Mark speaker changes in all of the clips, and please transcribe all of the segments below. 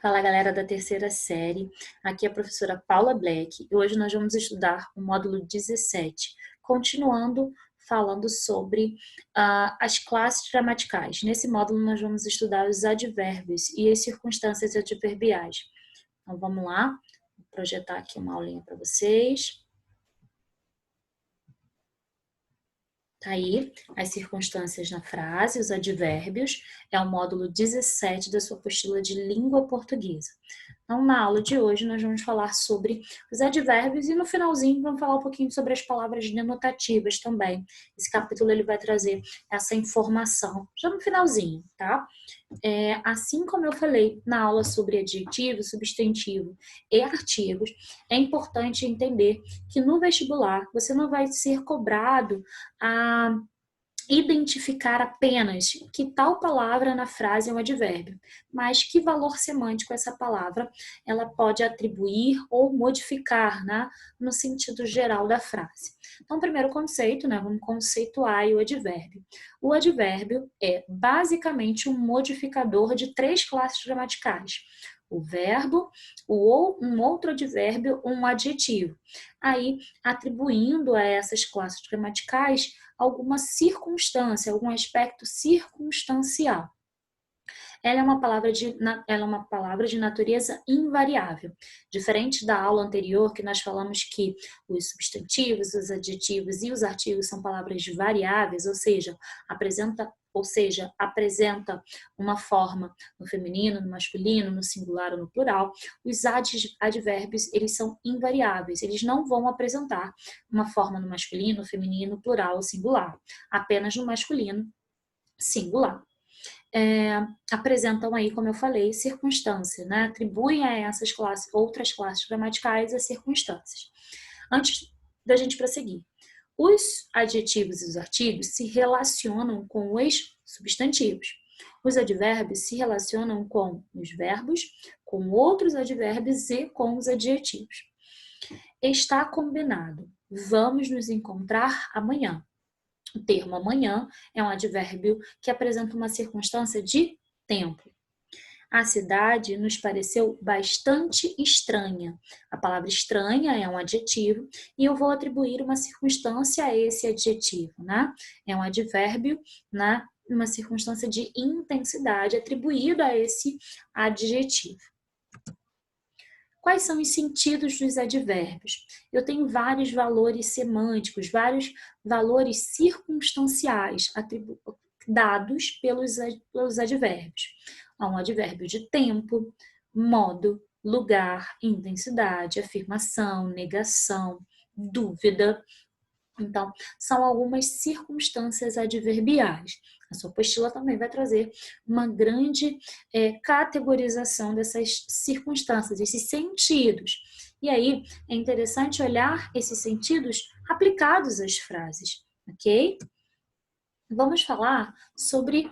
Speaker 1: Fala galera da terceira série, aqui é a professora Paula Black e hoje nós vamos estudar o módulo 17, continuando falando sobre as classes gramaticais. Nesse módulo nós vamos estudar os advérbios e as circunstâncias adverbiais. Então vamos lá, vou projetar aqui uma aulinha para vocês. Tá aí as circunstâncias na frase, os advérbios, é o módulo 17 da sua apostila de língua portuguesa. Então, na aula de hoje, nós vamos falar sobre os advérbios e no finalzinho vamos falar um pouquinho sobre as palavras denotativas também. Esse capítulo ele vai trazer essa informação já no finalzinho, tá? Assim como eu falei na aula sobre adjetivo, substantivo e artigos, é importante entender que no vestibular você não vai ser cobrado a identificar apenas que tal palavra na frase é um advérbio, mas que valor semântico essa palavra ela pode atribuir ou modificar, né, no sentido geral da frase. Então, primeiro conceito, né, vamos conceituar o advérbio. O advérbio é basicamente um modificador de três classes gramaticais. O verbo, um outro advérbio, um adjetivo. Aí, atribuindo a essas classes gramaticais alguma circunstância, algum aspecto circunstancial. Ela é uma palavra de natureza invariável. Diferente da aula anterior, que nós falamos que os substantivos, os adjetivos e os artigos são palavras variáveis, ou seja, apresenta uma forma no feminino, no masculino, no singular ou no plural. Os advérbios, eles são invariáveis, eles não vão apresentar uma forma no masculino, feminino, plural ou singular, apenas no masculino, singular. Apresentam aí, como eu falei, circunstância, né? Atribuem a essas outras classes gramaticais as circunstâncias. Antes da gente prosseguir, os adjetivos e os artigos se relacionam com os substantivos. Os advérbios se relacionam com os verbos, com outros advérbios e com os adjetivos. Está combinado. Vamos nos encontrar amanhã. O termo amanhã é um advérbio que apresenta uma circunstância de tempo. A cidade nos pareceu bastante estranha. A palavra estranha é um adjetivo e eu vou atribuir uma circunstância a esse adjetivo, né? É um advérbio, né? Uma circunstância de intensidade atribuída a esse adjetivo. Quais são os sentidos dos advérbios? Eu tenho vários valores semânticos, vários valores circunstanciais dados pelos advérbios. Há um advérbio de tempo, modo, lugar, intensidade, afirmação, negação, dúvida. Então, são algumas circunstâncias adverbiais. A sua apostila também vai trazer uma grande categorização dessas circunstâncias, esses sentidos. E aí, é interessante olhar esses sentidos aplicados às frases, ok? Vamos falar sobre,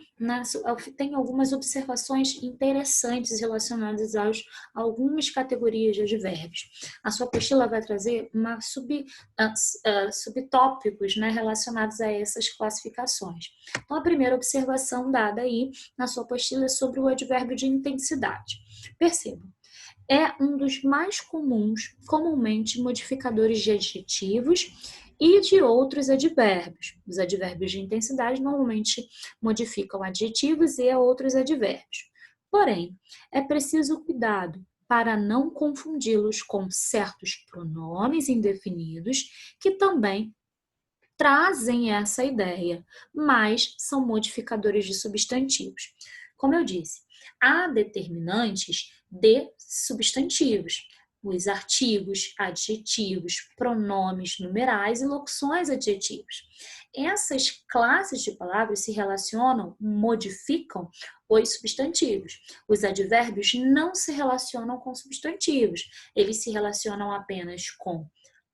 Speaker 1: tem algumas observações interessantes relacionadas a algumas categorias de advérbios. A sua apostila vai trazer subtópicos, né, relacionados a essas classificações. Então, a primeira observação dada aí na sua apostila é sobre o advérbio de intensidade. Percebam, é um dos mais comumente modificadores de adjetivos e de outros advérbios. Os advérbios de intensidade normalmente modificam adjetivos e outros advérbios. Porém, é preciso cuidado para não confundi-los com certos pronomes indefinidos que também trazem essa ideia, mas são modificadores de substantivos. Como eu disse, há determinantes de substantivos, os artigos, adjetivos, pronomes numerais e locuções adjetivos. Essas classes de palavras se relacionam, modificam os substantivos. Os advérbios não se relacionam com substantivos, eles se relacionam apenas com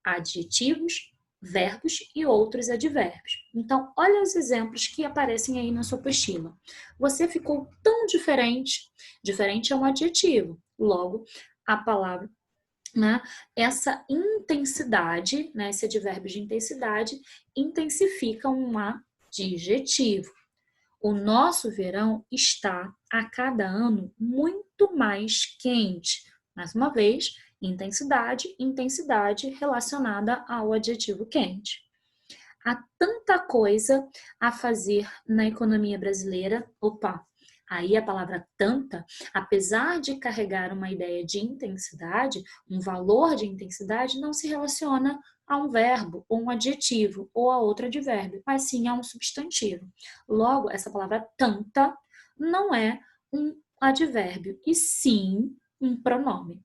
Speaker 1: adjetivos, verbos e outros advérbios. Então, olha os exemplos que aparecem aí na sua apostila. Você ficou tão diferente. Diferente é um adjetivo. Logo, a palavra, né, essa intensidade, né, esse advérbio de intensidade, intensifica um adjetivo. O nosso verão está, a cada ano, muito mais quente. Mais uma vez, intensidade, intensidade relacionada ao adjetivo quente. Há tanta coisa a fazer na economia brasileira. Opa, aí a palavra tanta, apesar de carregar uma ideia de intensidade, um valor de intensidade, não se relaciona a um verbo, ou um adjetivo, ou a outro advérbio, mas sim a um substantivo. Logo, essa palavra tanta não é um advérbio, e sim um pronome.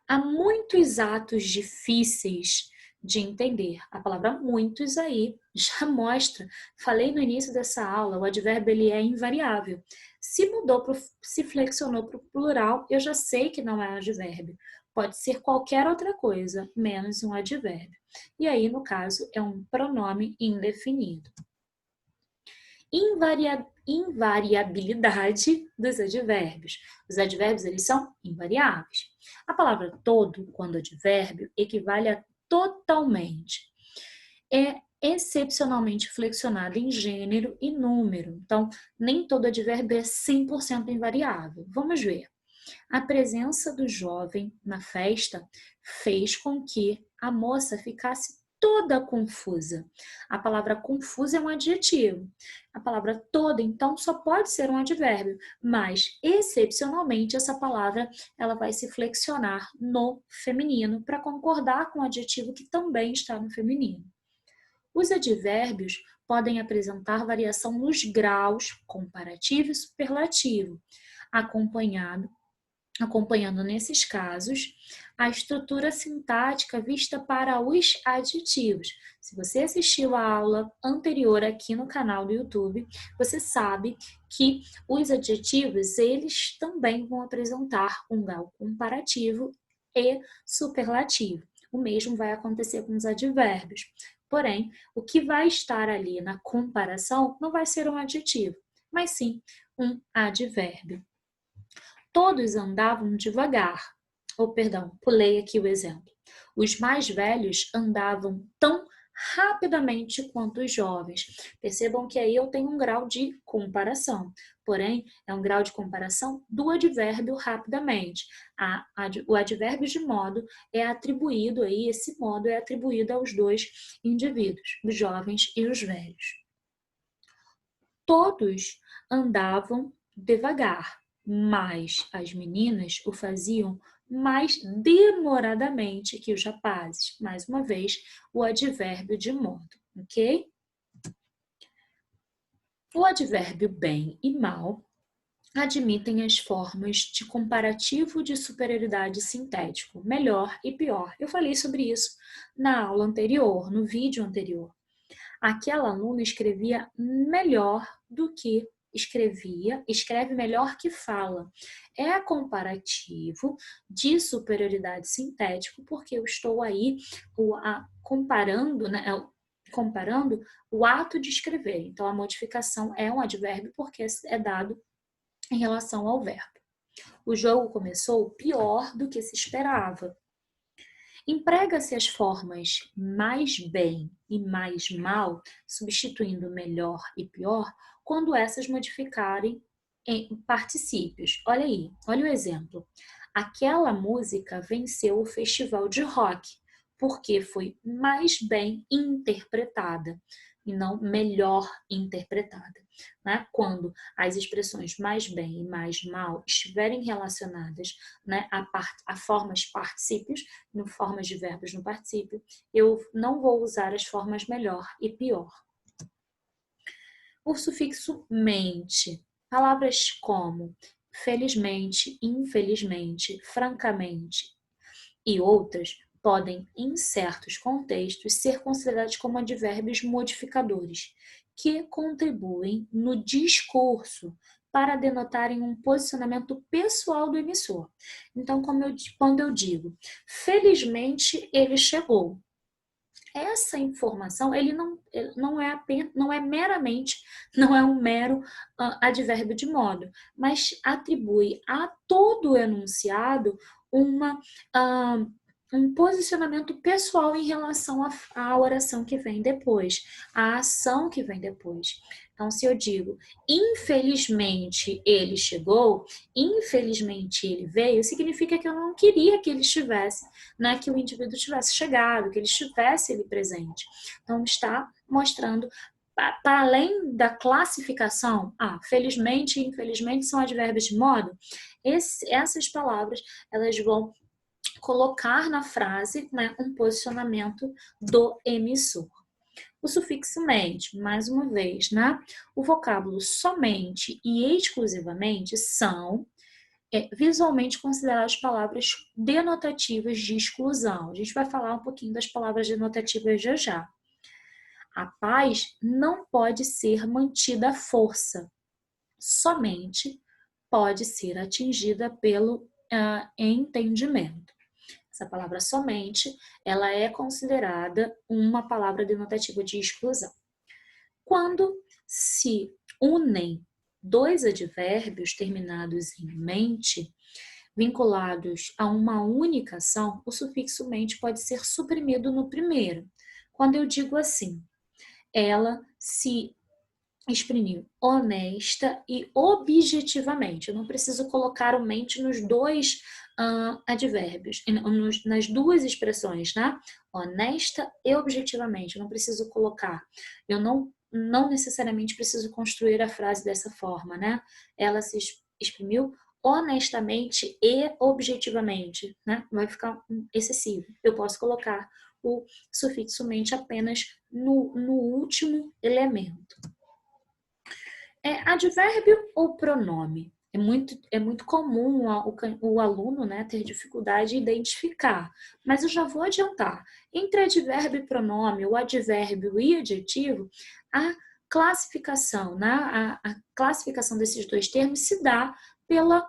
Speaker 1: Há muitos atos difíceis de entender. A palavra muitos aí já mostra. Falei no início dessa aula, o advérbio ele é invariável. Se flexionou para o plural, eu já sei que não é advérbio. Pode ser qualquer outra coisa, menos um advérbio. E aí, no caso, é um pronome indefinido. Invariabilidade dos advérbios. Os advérbios, eles são invariáveis. A palavra todo, quando advérbio, equivale a totalmente. É excepcionalmente flexionado em gênero e número. Então, nem todo advérbio é 100% invariável. Vamos ver. A presença do jovem na festa fez com que a moça ficasse toda confusa. A palavra confusa é um adjetivo. A palavra toda, então, só pode ser um advérbio, mas, excepcionalmente, essa palavra ela vai se flexionar no feminino para concordar com o adjetivo que também está no feminino. Os advérbios podem apresentar variação nos graus comparativo e superlativo, acompanhando nesses casos a estrutura sintática vista para os adjetivos. Se você assistiu a aula anterior aqui no canal do YouTube, você sabe que os adjetivos, eles também vão apresentar um grau comparativo e superlativo. O mesmo vai acontecer com os advérbios. Porém, o que vai estar ali na comparação não vai ser um adjetivo, mas sim um advérbio. Todos andavam devagar. Pulei aqui o exemplo. Os mais velhos andavam tão rapidamente quanto os jovens. Percebam que aí eu tenho um grau de comparação. Porém, é um grau de comparação do advérbio rapidamente. O advérbio de modo é atribuído aí, esse modo é atribuído aos dois indivíduos, os jovens e os velhos. Todos andavam devagar, mas as meninas o faziam mais demoradamente que os rapazes. Mais uma vez, o advérbio de modo, ok? O advérbio bem e mal admitem as formas de comparativo de superioridade sintético, melhor e pior. Eu falei sobre isso na aula anterior, no vídeo anterior. Aquela aluna escrevia melhor do que escreve melhor que fala. É comparativo de superioridade sintético, porque eu estou aí comparando, né, comparando o ato de escrever. Então, a modificação é um advérbio porque é dado em relação ao verbo. O jogo começou pior do que se esperava. Emprega-se as formas mais bem e mais mal, substituindo melhor e pior, quando essas modificarem em particípios. Olha aí, olha o exemplo. Aquela música venceu o festival de rock, porque foi mais bem interpretada e não melhor interpretada. Né? Quando as expressões mais bem e mais mal estiverem relacionadas, né, a formas particípios, no formas de verbos no particípio, eu não vou usar as formas melhor e pior. O sufixo mente. Palavras como felizmente, infelizmente, francamente e outras podem, em certos contextos, ser considerados como advérbios modificadores, que contribuem no discurso para denotarem um posicionamento pessoal do emissor. Então, quando eu digo, felizmente ele chegou, essa informação ele não é meramente, não é um mero advérbio de modo, mas atribui a todo o enunciado uma um posicionamento pessoal em relação à oração que vem depois, à ação que vem depois. Então, se eu digo, infelizmente ele chegou, infelizmente ele veio, significa que eu não queria que ele estivesse, né, que o indivíduo tivesse chegado, que ele estivesse ali presente. Então, está mostrando, para além da classificação, felizmente e infelizmente são advérbios de modo, essas palavras, elas vão colocar na frase, né, um posicionamento do emissor. O sufixo mente, mais uma vez, né? O vocábulo somente e exclusivamente são visualmente consideradas palavras denotativas de exclusão. A gente vai falar um pouquinho das palavras denotativas já já. A paz não pode ser mantida à força, somente pode ser atingida pelo entendimento. Essa palavra somente, ela é considerada uma palavra denotativa de exclusão. Quando se unem dois advérbios terminados em mente, vinculados a uma única ação, o sufixo mente pode ser suprimido no primeiro. Quando eu digo assim, ela se exprimiu honesta e objetivamente. Eu não preciso colocar o mente nos dois advérbios, nas duas expressões, né? Honesta e objetivamente. Eu não preciso colocar. Eu não necessariamente preciso construir a frase dessa forma, né? Ela se exprimiu honestamente e objetivamente, né? Vai ficar excessivo. Eu posso colocar o sufixo mente apenas no último elemento. Advérbio ou pronome? É muito comum o aluno, né, ter dificuldade em identificar, mas eu já vou adiantar. Entre advérbio e pronome, o advérbio e adjetivo, a classificação, né, a classificação desses dois termos se dá pela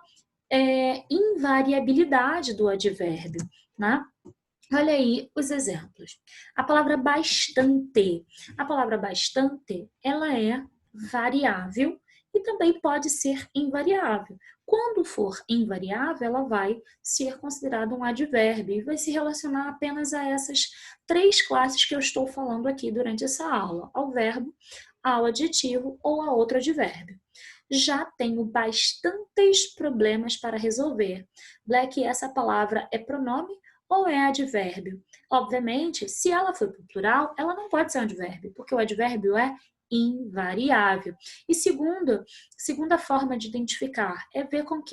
Speaker 1: invariabilidade do advérbio, né? Olha aí os exemplos. A palavra bastante. A palavra bastante, ela é variável e também pode ser invariável. Quando for invariável, ela vai ser considerada um advérbio e vai se relacionar apenas a essas três classes que eu estou falando aqui durante essa aula: ao verbo, ao adjetivo ou a outro advérbio. Já tenho bastantes problemas para resolver. Black, essa palavra é pronome ou é advérbio? Obviamente, se ela for para o plural, ela não pode ser um advérbio, porque o advérbio é invariável. E segunda forma de identificar é ver com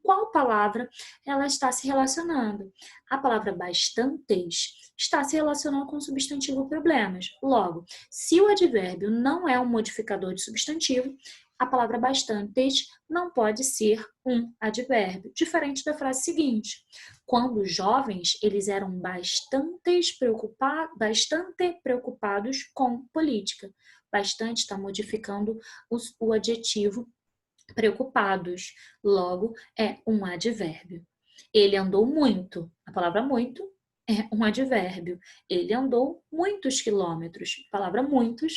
Speaker 1: qual palavra ela está se relacionando. A palavra bastantes está se relacionando com o substantivo problemas. Logo, se o advérbio não é um modificador de substantivo, a palavra bastantes não pode ser um advérbio, diferente da frase seguinte: quando jovens, eles eram bastante preocupados com política. Bastante está modificando o adjetivo preocupados, logo é um advérbio. Ele andou muito, a palavra muito é um advérbio. Ele andou muitos quilômetros, a palavra muitos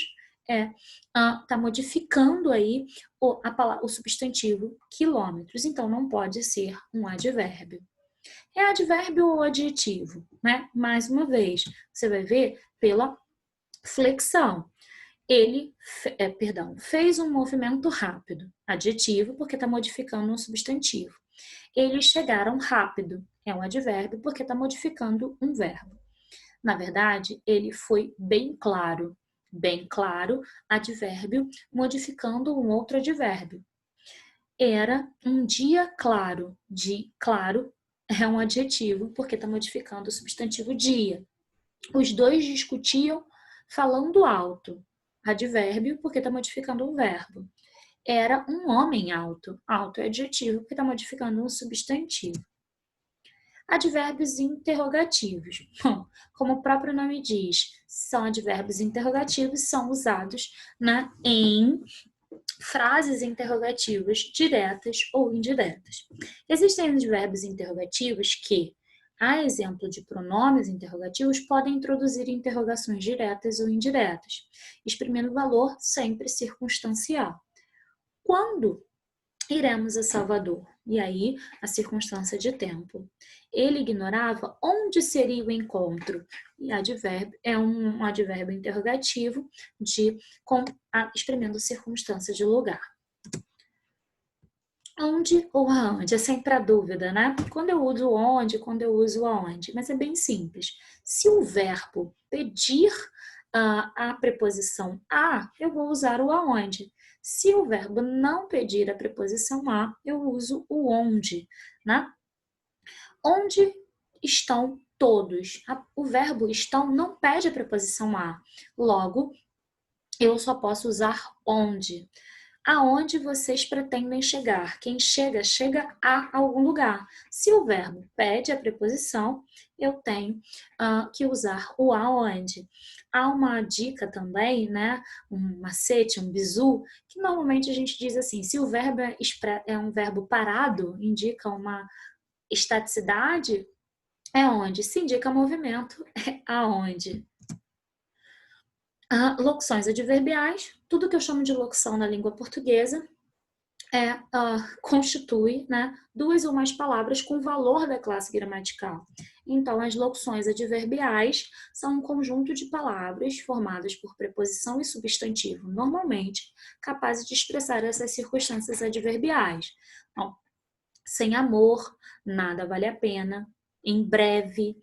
Speaker 1: está modificando aí o substantivo quilômetros, então não pode ser um advérbio. É advérbio ou adjetivo, né? Mais uma vez, você vai ver pela flexão. Ele, fez um movimento rápido, adjetivo, porque está modificando um substantivo. Eles chegaram rápido, é um advérbio, porque está modificando um verbo. Na verdade, ele foi bem claro, advérbio, modificando um outro advérbio. Era um dia claro, de claro é um adjetivo, porque está modificando o substantivo dia. Os dois discutiam falando alto, advérbio, porque está modificando um verbo. Era um homem alto, alto é adjetivo, porque está modificando um substantivo. Advérbios interrogativos. Bom, como o próprio nome diz, são advérbios interrogativos, são usados em frases interrogativas diretas ou indiretas. Existem advérbios interrogativos que, a exemplo de pronomes interrogativos, podem introduzir interrogações diretas ou indiretas, exprimindo valor sempre circunstancial. Quando iremos a Salvador? E aí, a circunstância de tempo. Ele ignorava onde seria o encontro. E advérbio é um advérbio interrogativo exprimindo circunstância de lugar. Onde ou aonde? É sempre a dúvida, né? Quando eu uso onde, quando eu uso aonde. Mas é bem simples. Se o verbo pedir a preposição a, eu vou usar o aonde. Se o verbo não pedir a preposição a, eu uso o onde, né? Onde estão todos? O verbo estão não pede a preposição a. Logo, eu só posso usar onde. Aonde vocês pretendem chegar? Quem chega, chega a algum lugar. Se o verbo pede a preposição, eu tenho que usar o aonde. Há uma dica também, né? Um macete, um bizu, que normalmente a gente diz assim: se o verbo é um verbo parado, indica uma estaticidade, é onde. Se indica movimento, é aonde. Locuções adverbiais, tudo que eu chamo de locução na língua portuguesa constitui, né, duas ou mais palavras com valor da classe gramatical. Então, as locuções adverbiais são um conjunto de palavras formadas por preposição e substantivo, normalmente capazes de expressar essas circunstâncias adverbiais. Então, sem amor, nada vale a pena, em breve,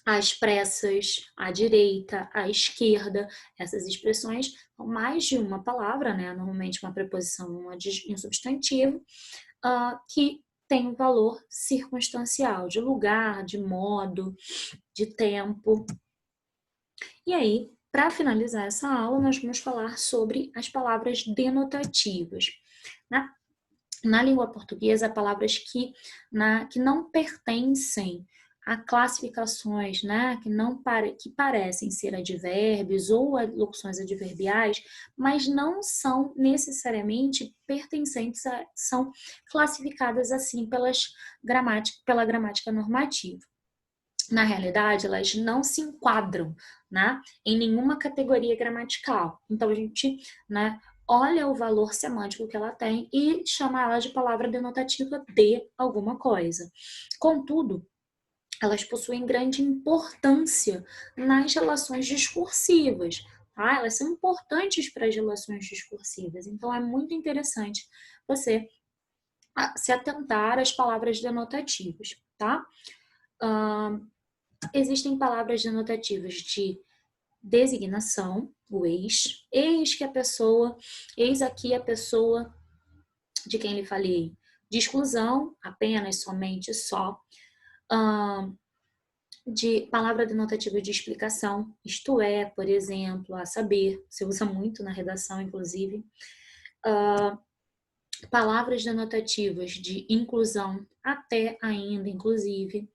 Speaker 1: às pressas, à direita, à esquerda. Essas expressões são mais de uma palavra, né? Normalmente uma preposição e um substantivo, que tem um valor circunstancial, de lugar, de modo, de tempo. E aí, para finalizar essa aula, nós vamos falar sobre as palavras denotativas. Na língua portuguesa, palavras que não pertencem a classificações, né, que parecem ser advérbios ou locuções adverbiais, mas não são necessariamente pertencentes são classificadas assim pela gramática normativa. Na realidade, elas não se enquadram, né, em nenhuma categoria gramatical. Então, a gente, né, olha o valor semântico que ela tem e chama ela de palavra denotativa de alguma coisa. Contudo, elas possuem grande importância nas relações discursivas. Tá? Elas são importantes para as relações discursivas. Então, é muito interessante você se atentar às palavras denotativas. Tá? Existem palavras denotativas de designação, o eis. Eis aqui a pessoa de quem lhe falei. De exclusão, apenas, somente, só. De palavra denotativa de explicação, isto é, por exemplo, a saber, se usa muito na redação, inclusive. Palavras denotativas de inclusão, até, ainda, inclusive.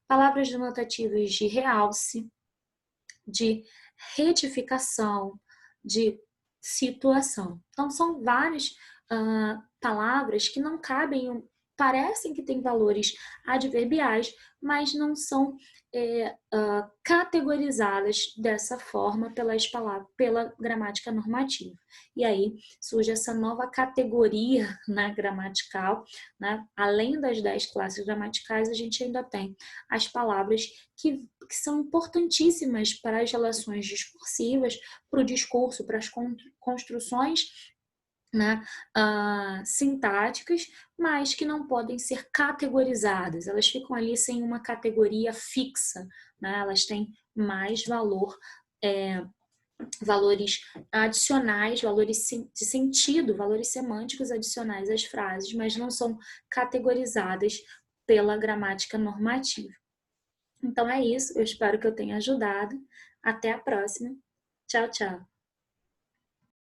Speaker 1: Palavras denotativas de realce, de retificação, de situação. Então, são várias palavras que não cabem, parecem que têm valores adverbiais, mas não são categorizadas dessa forma pela gramática normativa. E aí surge essa nova categoria gramatical, né? Além das 10 classes gramaticais, a gente ainda tem as palavras que são importantíssimas para as relações discursivas, para o discurso, para as construções, né, sintáticas, mas que não podem ser categorizadas. Elas ficam ali sem uma categoria fixa, né? Elas têm mais valor, valores adicionais, valores de sentido, valores semânticos adicionais às frases, mas não são categorizadas pela gramática normativa. Então é isso, eu espero que eu tenha ajudado. Até a próxima. Tchau, tchau.